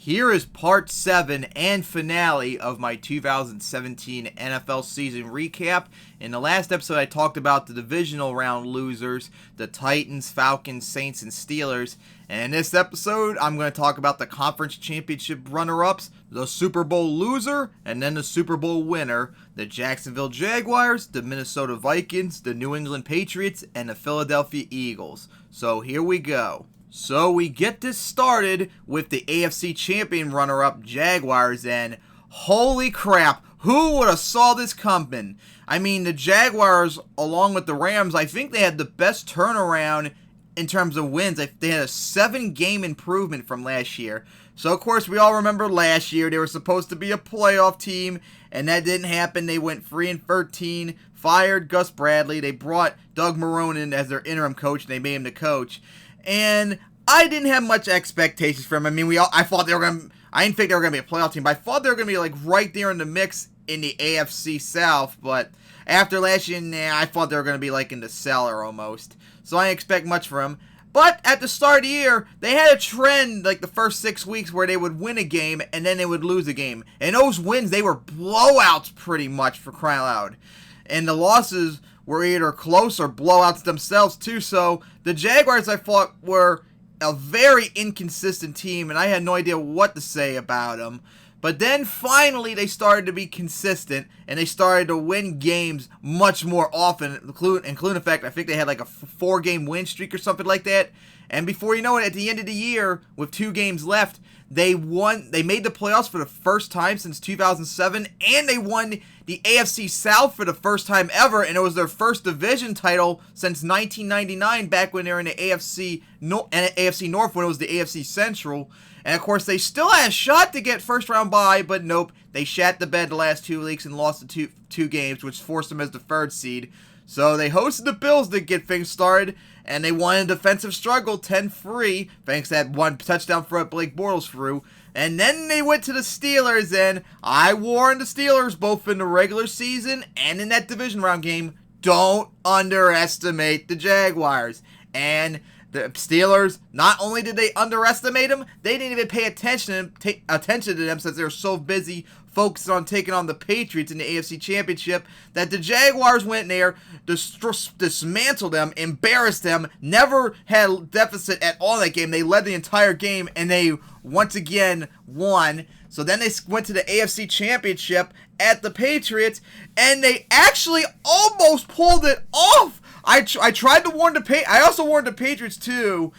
Here is part 7 and finale of my 2017 NFL season recap. In the last episode, I talked about the divisional round losers, the Titans, Falcons, Saints, and Steelers. And in this episode, I'm going to talk about the conference championship runner-ups, the Super Bowl loser, and then the Super Bowl winner, the Jacksonville Jaguars, the Minnesota Vikings, the New England Patriots, and the Philadelphia Eagles. So here we go. So we get this started with the AFC champion runner-up Jaguars, and holy crap, who would have saw this coming? I mean, the Jaguars, along with the Rams, I think they had the best turnaround in terms of wins. They had a 7-game improvement from last year. So, of course, we all remember last year they were supposed to be a playoff team, and that didn't happen. They went 3-13, fired Gus Bradley. They brought Doug Marrone in as their interim coach, and they made him the coach. And I didn't have much expectations for them. I mean, I thought they were going to, I didn't think they were going to be a playoff team, but I thought they were going to be like right there in the mix in the AFC South. But after last year, I thought they were going to be like in the cellar almost. So I didn't expect much from them. But at the start of the year, they had a trend like the first 6 weeks where they would win a game and then they would lose a game. And those wins, they were blowouts pretty much, for crying out loud. And the losses were either close or blowouts themselves too. So the Jaguars, I thought, were a very inconsistent team, and I had no idea what to say about them. But then finally they started to be consistent, and they started to win games much more often, including the fact I think they had like a 4-game win streak or something like that. And before you know it, at the end of the year, with 2 games left, they made the playoffs for the first time since 2007, and they won the AFC South for the first time ever, and it was their first division title since 1999, back when they were in the AFC North, when it was the AFC Central. And of course, they still had a shot to get first round bye, but nope, they shat the bed the last 2 weeks and lost the two games, which forced them as the 3rd seed. So they hosted the Bills to get things started, and they won a defensive struggle 10-3, thanks to that 1 touchdown throw Blake Bortles threw. And then they went to the Steelers, and I warned the Steelers both in the regular season and in that division round game, don't underestimate the Jaguars. And the Steelers, not only did they underestimate them, they didn't even pay attention to them since they were so busy focused on taking on the Patriots in the AFC Championship, that the Jaguars went in there, dismantled them, embarrassed them, never had deficit at all in that game. They led the entire game, and they once again won. So then they went to the AFC Championship at the Patriots, and they actually almost pulled it off. I tried to warn I also warned the Patriots too,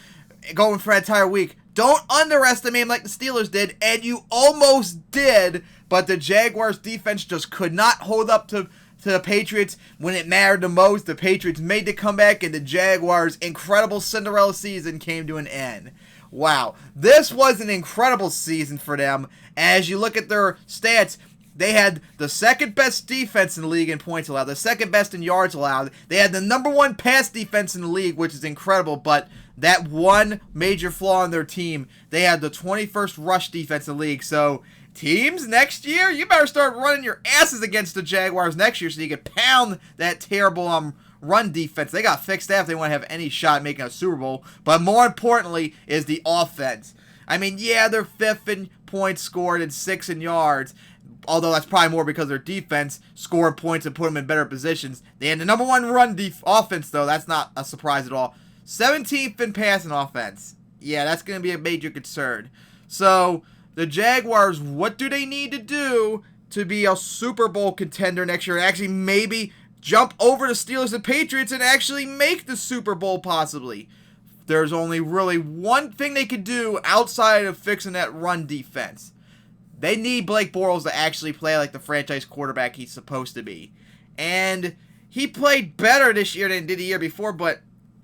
going for an entire week. Don't underestimate them like the Steelers did, and you almost did, but the Jaguars defense just could not hold up to the Patriots when it mattered the most. The Patriots made the comeback, and the Jaguars' incredible Cinderella season came to an end. Wow, this was an incredible season for them. As you look at their stats, they had the 2nd best defense in the league in points allowed, the 2nd best in yards allowed. They had the number 1 pass defense in the league, which is incredible, but that one major flaw in their team, they had the 21st rush defense in the league. So teams next year, you better start running your asses against the Jaguars next year so you can pound that terrible run defense. They got fixed that if they want to have any shot at making a Super Bowl. But more importantly is the offense. I mean, yeah, they're 5th in points scored and 6th in yards, although that's probably more because their defense scored points and put them in better positions. They had the number 1 run offense, though. That's not a surprise at all. 17th in passing offense. Yeah, that's going to be a major concern. So the Jaguars, what do they need to do to be a Super Bowl contender next year and actually maybe jump over the Steelers and Patriots and actually make the Super Bowl possibly? There's only really one thing they could do outside of fixing that run defense. They need Blake Bortles to actually play like the franchise quarterback he's supposed to be. And he played better this year than he did the year before, but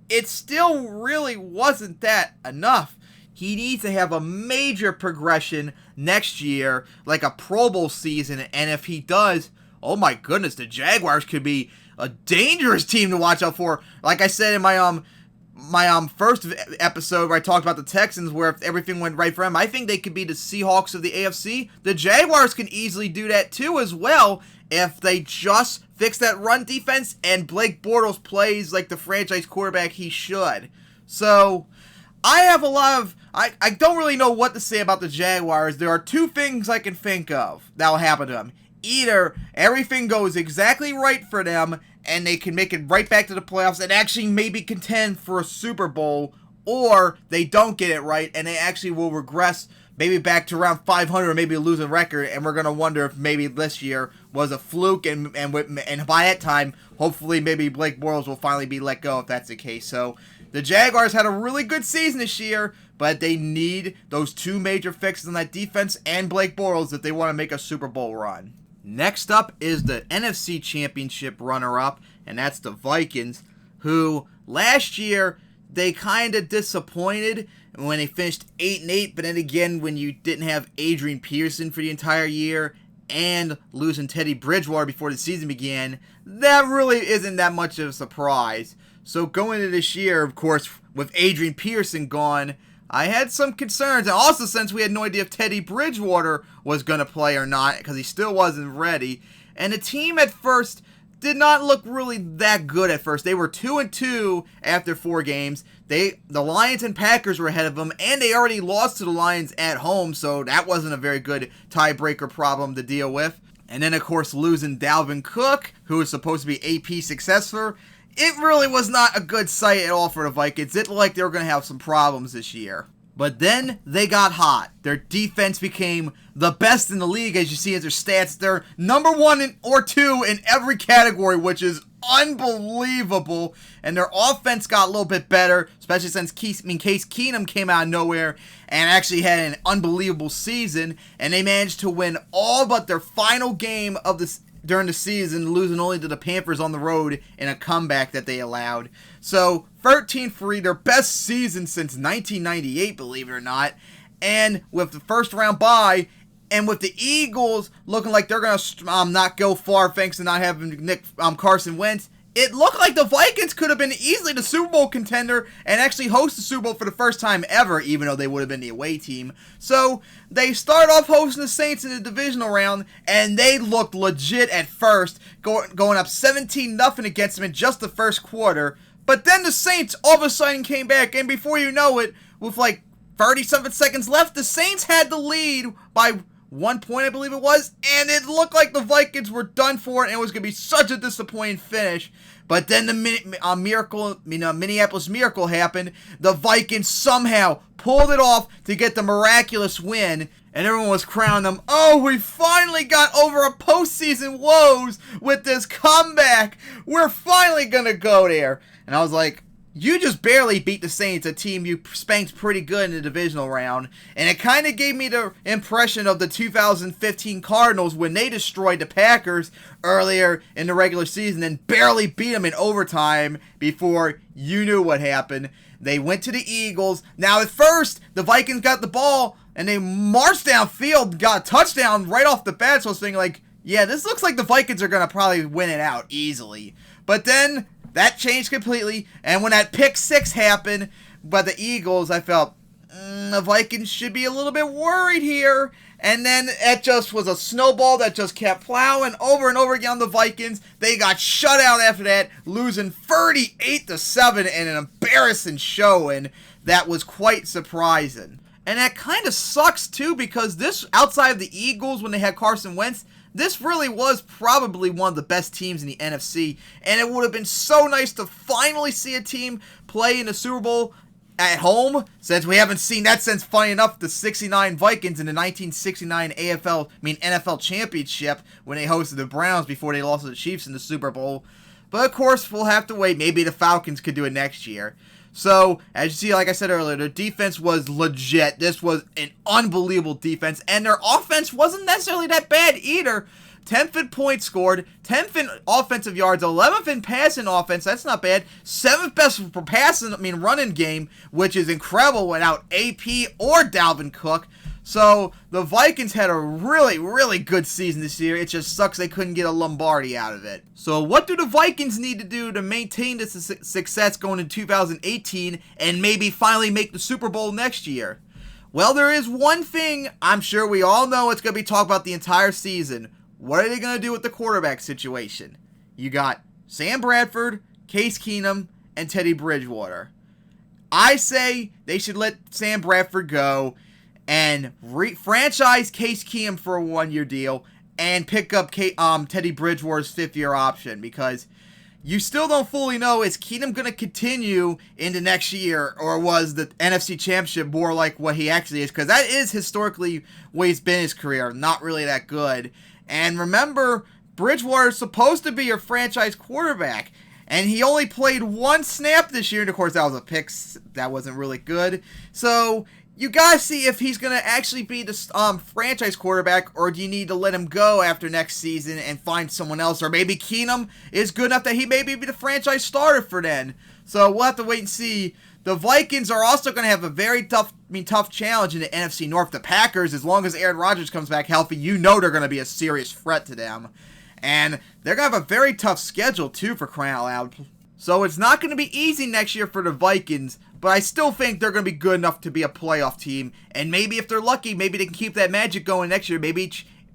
it still really wasn't that enough. He needs to have a major progression next year, like a Pro Bowl season, and if he does, oh my goodness, the Jaguars could be a dangerous team to watch out for. Like I said in my first episode where I talked about the Texans, where if everything went right for them, I think they could be the Seahawks of the AFC. The Jaguars can easily do that too as well if they just fix that run defense and Blake Bortles plays like the franchise quarterback he should. So I have a lot of I don't really know what to say about the Jaguars. There are two things I can think of that will happen to them. Either everything goes exactly right for them and they can make it right back to the playoffs and actually maybe contend for a Super Bowl, or they don't get it right and they actually will regress maybe back to around 500 or maybe lose a record, and we're going to wonder if maybe this year was a fluke, and by that time, hopefully maybe Blake Bortles will finally be let go if that's the case. So the Jaguars had a really good season this year, but they need those two major fixes on that defense and Blake Bortles if they want to make a Super Bowl run. Next up is the NFC Championship runner-up, and that's the Vikings, who last year they kind of disappointed when they finished 8-8, but then again, when you didn't have Adrian Peterson for the entire year and losing Teddy Bridgewater before the season began, that really isn't that much of a surprise. So going into this year, of course, with Adrian Peterson gone, I had some concerns, and also since we had no idea if Teddy Bridgewater was going to play or not, because he still wasn't ready, and the team at first did not look really that good at first. They were 2-2 after 4 games. The Lions and Packers were ahead of them, and they already lost to the Lions at home, so that wasn't a very good tiebreaker problem to deal with. And then, of course, losing Dalvin Cook, who was supposed to be AP successor, it really was not a good sight at all for the Vikings. It looked like they were going to have some problems this year. But then they got hot. Their defense became the best in the league, as you see as their stats. They're number 1 or 2 in every category, which is unbelievable. And their offense got a little bit better, especially since Case Keenum came out of nowhere and actually had an unbelievable season. And they managed to win all but their final game of this during the season, losing only to the Panthers on the road in a comeback that they allowed. So 13-3, their best season since 1998, believe it or not. And with the first round bye, and with the Eagles looking like they're going to not go far thanks to not having Carson Wentz, it looked like the Vikings could have been easily the Super Bowl contender and actually host the Super Bowl for the first time ever, even though they would have been the away team. So they start off hosting the Saints in the divisional round, and they looked legit at first, going up 17-0 against them in just the first quarter. But then the Saints all of a sudden came back, and before you know it, with like 30-something seconds left, the Saints had the lead by 1 point, I believe it was, and it looked like the Vikings were done for, and it was going to be such a disappointing finish. But then the Minneapolis Miracle happened. The Vikings somehow pulled it off to get the miraculous win, and everyone was crowning them. Oh, we finally got over our postseason woes with this comeback. We're finally going to go there. And I was like, you just barely beat the Saints, a team you spanked pretty good in the divisional round. And it kind of gave me the impression of the 2015 Cardinals when they destroyed the Packers earlier in the regular season and barely beat them in overtime before you knew what happened. They went to the Eagles. Now, at first, the Vikings got the ball and they marched downfield, got a touchdown right off the bat. So I was thinking, like, yeah, this looks like the Vikings are going to probably win it out easily. But then that changed completely, and when that pick 6 happened by the Eagles, I felt, the Vikings should be a little bit worried here. And then it just was a snowball that just kept plowing over and over again on the Vikings. They got shut out after that, losing 38-7 in an embarrassing showing that was quite surprising. And that kind of sucks, too, because this, outside of the Eagles when they had Carson Wentz, this really was probably one of the best teams in the NFC, and it would have been so nice to finally see a team play in the Super Bowl at home, since we haven't seen that since, funny enough, the 69 Vikings in the 1969 NFL Championship when they hosted the Browns before they lost to the Chiefs in the Super Bowl. But of course, we'll have to wait. Maybe the Falcons could do it next year. So, as you see, like I said earlier, their defense was legit. This was an unbelievable defense, and their offense wasn't necessarily that bad either. 10th in points scored, 10th in offensive yards, 11th in passing offense, that's not bad. 7th best for running game, which is incredible without AP or Dalvin Cook. So, the Vikings had a really, really good season this year. It just sucks they couldn't get a Lombardi out of it. So, what do the Vikings need to do to maintain this success going into 2018 and maybe finally make the Super Bowl next year? Well, there is one thing I'm sure we all know it's going to be talked about the entire season. What are they going to do with the quarterback situation? You got Sam Bradford, Case Keenum, and Teddy Bridgewater. I say they should let Sam Bradford go and franchise Case Keenum for a 1-year deal and pick up Teddy Bridgewater's 5th-year option, because you still don't fully know, is Keenum going to continue into next year, or was the NFC Championship more like what he actually is? Because that is historically what he's been in his career, not really that good. And remember, Bridgewater is supposed to be your franchise quarterback, and he only played 1 snap this year, and of course that was a pick. That wasn't really good. So you gotta see if he's gonna actually be the franchise quarterback, or do you need to let him go after next season and find someone else? Or maybe Keenum is good enough that he maybe be the franchise starter for then. So we'll have to wait and see. The Vikings are also going to have a very tough challenge in the NFC North. The Packers, as long as Aaron Rodgers comes back healthy, you know they're going to be a serious threat to them. And they're going to have a very tough schedule, too, for crying out loud. So it's not going to be easy next year for the Vikings, but I still think they're going to be good enough to be a playoff team. And maybe if they're lucky, maybe they can keep that magic going next year. Maybe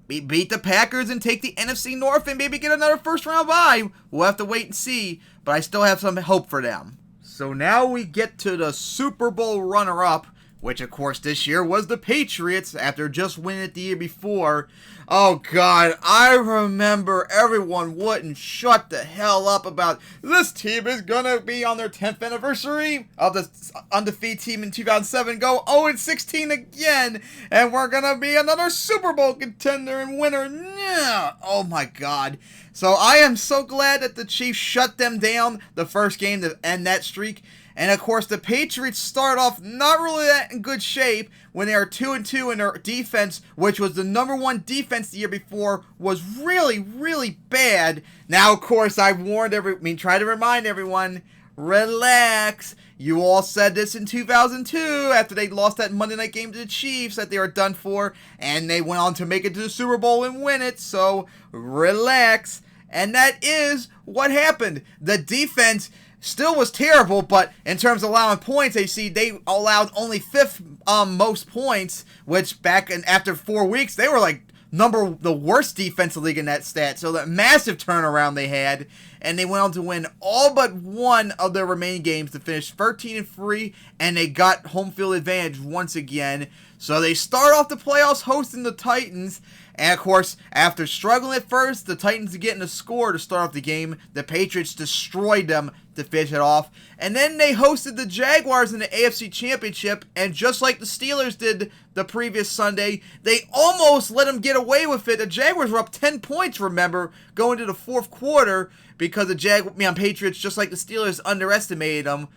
beat the Packers and take the NFC North and maybe get another first-round bye. We'll have to wait and see, but I still have some hope for them. So now we get to the Super Bowl runner-up, which of course this year was the Patriots after just winning it the year before. Oh God, I remember everyone wouldn't shut the hell up about this team is gonna be on their 10th anniversary of the undefeated team in 2007, go 0-16 again, and we're gonna be another Super Bowl contender and winner. Yeah. Oh my God. So I am so glad that the Chiefs shut them down the first game to end that streak. And of course, the Patriots start off not really that in good shape when they are 2-2, and their defense, which was the #1 defense the year before, was really, really bad. Now, of course, I try to remind everyone, relax. You all said this in 2002 after they lost that Monday night game to the Chiefs that they were done for, and they went on to make it to the Super Bowl and win it. So relax. And that is what happened. The defense still was terrible, but in terms of allowing points, they allowed only 5th most points, which after 4 weeks, they were like the worst defensive league in that stat. So that massive turnaround they had, and they went on to win all but one of their remaining games to finish 13-3, and they got home field advantage once again. So they start off the playoffs hosting the Titans. And of course, after struggling at first, the Titans getting a score to start off the game, the Patriots destroyed them to finish it off. And then they hosted the Jaguars in the AFC Championship, and just like the Steelers did the previous Sunday, they almost let them get away with it. The Jaguars were up 10 points, remember, going to the 4th quarter, because the Patriots, just like the Steelers, underestimated them.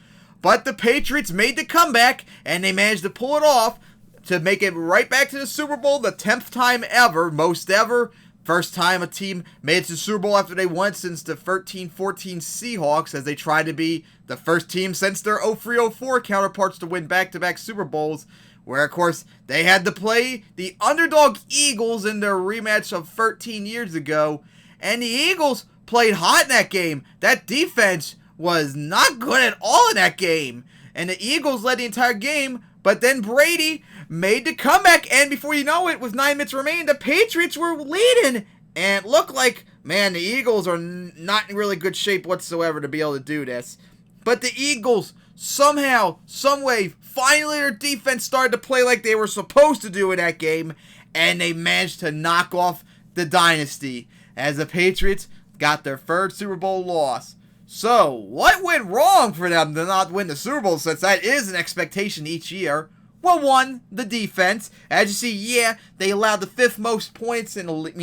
But the Patriots made the comeback, and they managed to pull it off to make it right back to the Super Bowl, the 10th time ever, most ever. First time a team made it to the Super Bowl after they won since the 13-14 Seahawks, as they tried to be the first team since their 03-04 counterparts to win back-to-back Super Bowls, where, of course, they had to play the underdog Eagles in their rematch of 13 years ago, and the Eagles played hot in that game. That defense was not good at all in that game, and the Eagles led the entire game, but then Brady made the comeback, and before you know it, with 9 minutes remaining, the Patriots were leading, and it looked like, man, the Eagles are not in really good shape whatsoever to be able to do this. But the Eagles, somehow, someway, finally their defense started to play like they were supposed to do in that game, and they managed to knock off the dynasty, as the Patriots got their 3rd Super Bowl loss. So, what went wrong for them to not win the Super Bowl, since that is an expectation each year? Well, one, the defense. As you see, yeah, they allowed the 5th most points in the league.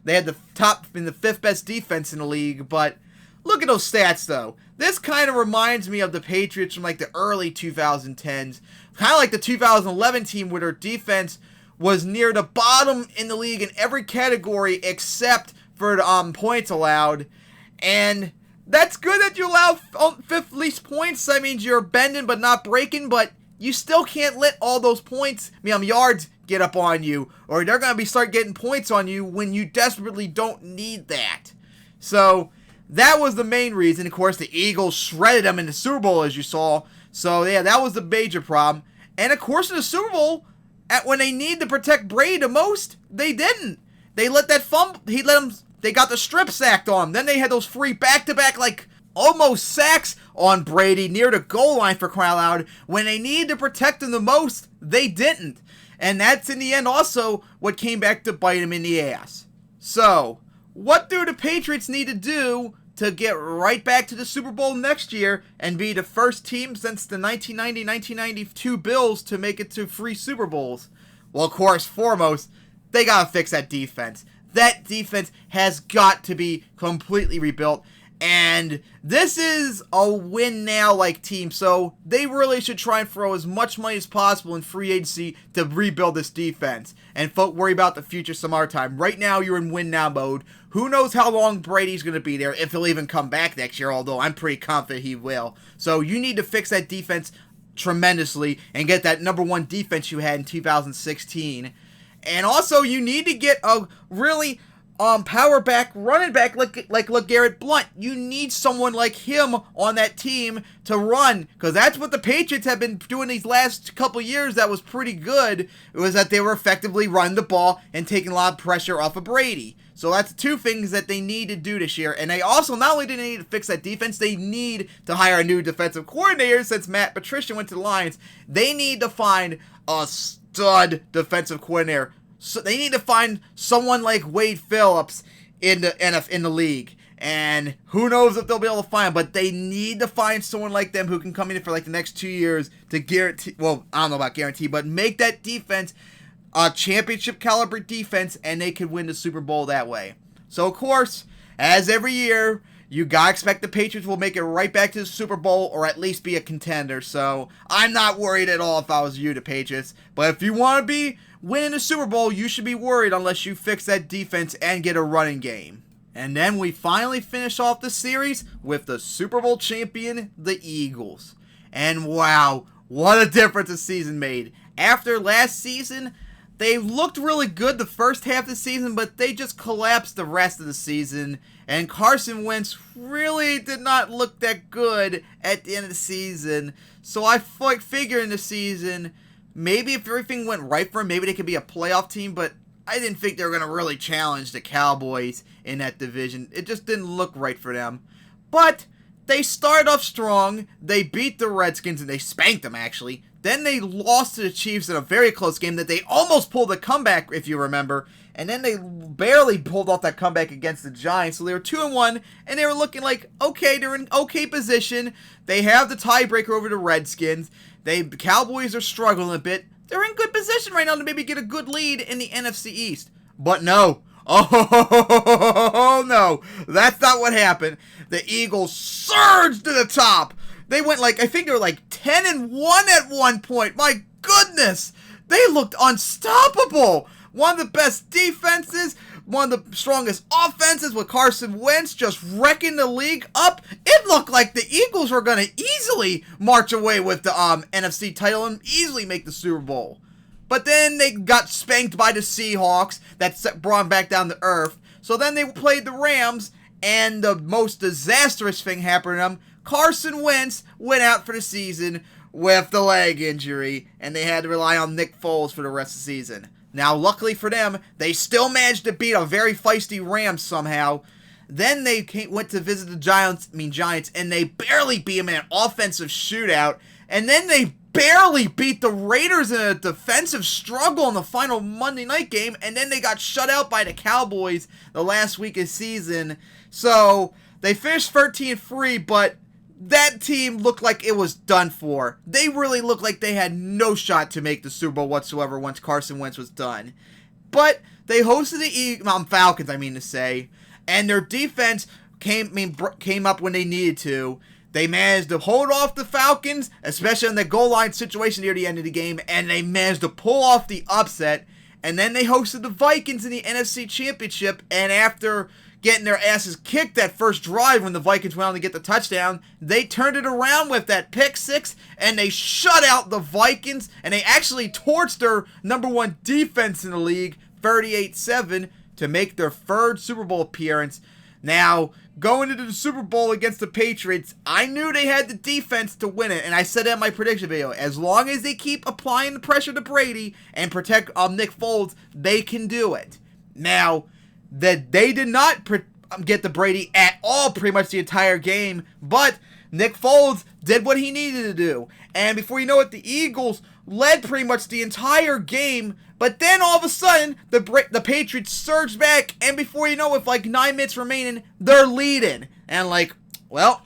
They had the top and the 5th best defense in the league, but look at those stats, though. This kind of reminds me of the Patriots from like the early 2010s. Kind of like the 2011 team, where their defense was near the bottom in the league in every category except for the points allowed. And that's good that you allow 5th least points. That means you're bending but not breaking, but you still can't let all those points, yards, get up on you, or they're going to start getting points on you when you desperately don't need that. So that was the main reason. Of course, the Eagles shredded them in the Super Bowl, as you saw. So yeah, that was the major problem. And of course, in the Super Bowl, when they need to protect Brady the most, they didn't. They let that fumble. They got the strip sacked on them. Then they had those free back-to-back almost sacks on Brady near the goal line, for crying out loud. When they needed to protect him the most, they didn't. And that's in the end also what came back to bite him in the ass. So, what do the Patriots need to do to get right back to the Super Bowl next year and be the first team since the 1990-1992 Bills to make it to 3 Super Bowls? Well, of course, foremost, they gotta fix that defense. That defense has got to be completely rebuilt. And this is a win now like team, so they really should try and throw as much money as possible in free agency to rebuild this defense and worry about the future some other time. Right now, you're in win now mode. Who knows how long Brady's going to be there, if he'll even come back next year, although I'm pretty confident he will. So you need to fix that defense tremendously and get that number 1 defense you had in 2016. And also, you need to get a really power back, running back like LeGarrette Blount. You need someone like him on that team to run, because that's what the Patriots have been doing these last couple years that was pretty good. It was that they were effectively running the ball and taking a lot of pressure off of Brady. So that's 2 things that they need to do this year. And they also, not only do they need to fix that defense, they need to hire a new defensive coordinator since Matt Patricia went to the Lions. They need to find a stud defensive coordinator. So they need to find someone like Wade Phillips in the league. And who knows if they'll be able to find him, but they need to find someone like them who can come in for like the next 2 years to guarantee, well, I don't know about guarantee, but make that defense a championship caliber defense, and they could win the Super Bowl that way. So, of course, as every year, you gotta expect the Patriots will make it right back to the Super Bowl or at least be a contender. So, I'm not worried at all if I was you, the Patriots. But if you want to be winning the Super Bowl, you should be worried unless you fix that defense and get a running game. And then we finally finish off the series with the Super Bowl champion, the Eagles. And wow, what a difference the season made. After last season, they looked really good the first half of the season, but they just collapsed the rest of the season. And Carson Wentz really did not look that good at the end of the season. So I figure in the season, maybe if everything went right for them, maybe they could be a playoff team, but I didn't think they were going to really challenge the Cowboys in that division. It just didn't look right for them. But they started off strong. They beat the Redskins, and they spanked them, actually. Then they lost to the Chiefs in a very close game that they almost pulled a comeback, if you remember. And then they barely pulled off that comeback against the Giants. So they were 2-1, and they were looking like, okay, they're in okay position. They have the tiebreaker over the Redskins. The Cowboys are struggling a bit. They're in good position right now to maybe get a good lead in the NFC East. But no. Oh, no. That's not what happened. The Eagles surged to the top. They went I think they were 10-1 at one point. My goodness. They looked unstoppable. One of the best defenses, one of the strongest offenses with Carson Wentz just wrecking the league up. It looked like the Eagles were going to easily march away with the NFC title and easily make the Super Bowl. But then they got spanked by the Seahawks. That brought them back down to earth. So then they played the Rams, and the most disastrous thing happened to them. Carson Wentz went out for the season with the leg injury, and they had to rely on Nick Foles for the rest of the season. Now, luckily for them, they still managed to beat a very feisty Rams somehow. Then they went to visit the Giants, and they barely beat them in an offensive shootout. And then they barely beat the Raiders in a defensive struggle in the final Monday night game. And then they got shut out by the Cowboys the last week of the season. So they finished 13-3, but that team looked like it was done for. They really looked like they had no shot to make the Super Bowl whatsoever once Carson Wentz was done. But they hosted the Falcons, and their defense came up when they needed to. They managed to hold off the Falcons, especially in the goal line situation near the end of the game, and they managed to pull off the upset. And then they hosted the Vikings in the NFC Championship, and after getting their asses kicked that first drive when the Vikings went on to get the touchdown, they turned it around with that pick six, and they shut out the Vikings, and they actually torched their number 1 defense in the league, 38-7, to make their 3rd Super Bowl appearance. Now, going into the Super Bowl against the Patriots, I knew they had the defense to win it, and I said that in my prediction video. As long as they keep applying the pressure to Brady and protect Nick Foles, they can do it. Now, that they did not get to Brady at all pretty much the entire game, but Nick Foles did what he needed to do. And before you know it, the Eagles led pretty much the entire game, but then all of a sudden, the Patriots surged back, and before you know it, with like 9 minutes remaining, they're leading. And like, well,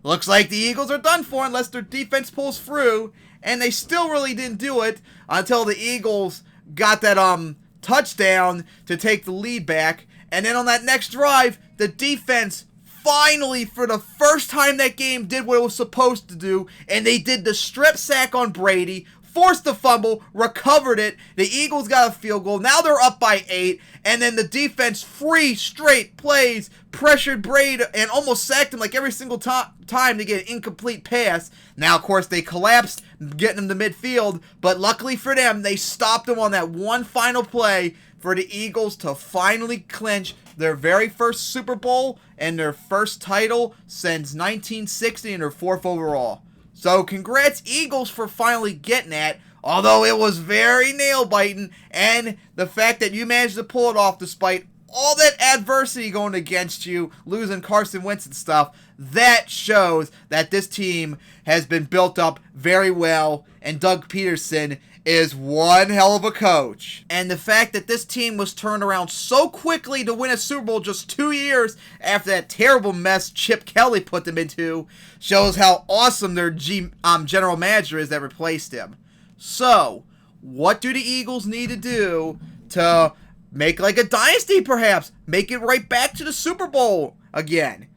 looks like the Eagles are done for unless their defense pulls through, and they still really didn't do it until the Eagles got that touchdown to take the lead back. And then on that next drive, the defense finally, for the first time that game, did what it was supposed to do, and they did the strip sack on Brady, forced the fumble, recovered it. The Eagles got a field goal. Now they're up by 8, and then the defense, 3 straight plays, pressured Brady and almost sacked him like every single time to get an incomplete pass. Now, of course, they collapsed, getting him to midfield, but luckily for them, they stopped him on that one final play for the Eagles to finally clinch their very first Super Bowl and their first title since 1960 and their 4th overall. So congrats, Eagles, for finally getting that, although it was very nail-biting, and the fact that you managed to pull it off despite all that adversity going against you, losing Carson Wentz and stuff, that shows that this team has been built up very well, and Doug Peterson is one hell of a coach. And the fact that this team was turned around so quickly to win a Super Bowl just 2 years after that terrible mess Chip Kelly put them into shows how awesome their general manager is that replaced him. So, what do the Eagles need to do to make like a dynasty perhaps? Make it right back to the Super Bowl again?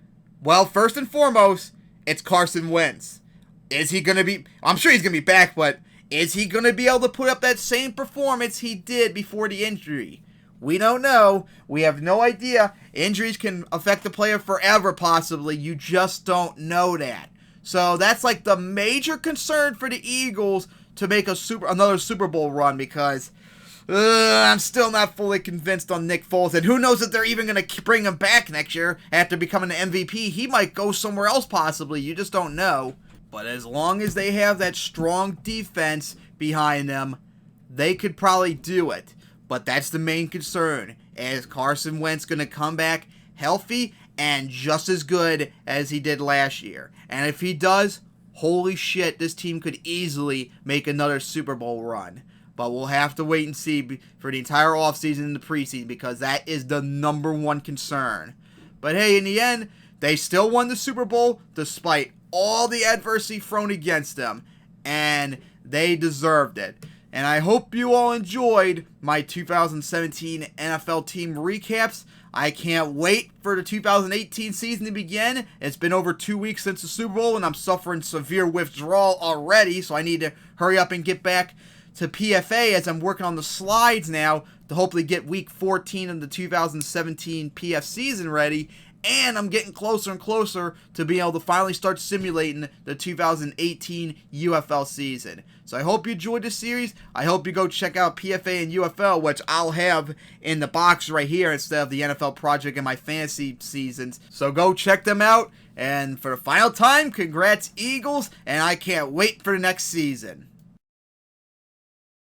Well, first and foremost, it's Carson Wentz. Is he going to be... I'm sure he's going to be back, but is he going to be able to put up that same performance he did before the injury? We don't know. We have no idea. Injuries can affect the player forever, possibly. You just don't know that. So that's like the major concern for the Eagles to make another Super Bowl run, because I'm still not fully convinced on Nick Foles. And who knows if they're even going to bring him back next year after becoming an MVP. He might go somewhere else, possibly. You just don't know. But as long as they have that strong defense behind them, they could probably do it. But that's the main concern. Is Carson Wentz going to come back healthy and just as good as he did last year? And if he does, holy shit, this team could easily make another Super Bowl run. But we'll have to wait and see for the entire offseason and the preseason, because that is the number one concern. But hey, in the end, they still won the Super Bowl despite all the adversity thrown against them, and they deserved it. And I hope you all enjoyed my 2017 NFL team recaps. I can't wait for the 2018 season to begin. It's been over 2 weeks since the Super Bowl, and I'm suffering severe withdrawal already, so I need to hurry up and get back to PFA as I'm working on the slides now to hopefully get week 14 of the 2017 PF season ready. And I'm getting closer and closer to being able to finally start simulating the 2018 UFL season. So I hope you enjoyed this series. I hope you go check out PFA and UFL, which I'll have in the box right here instead of the NFL Project and my fantasy seasons. So go check them out. And for the final time, congrats, Eagles. And I can't wait for the next season.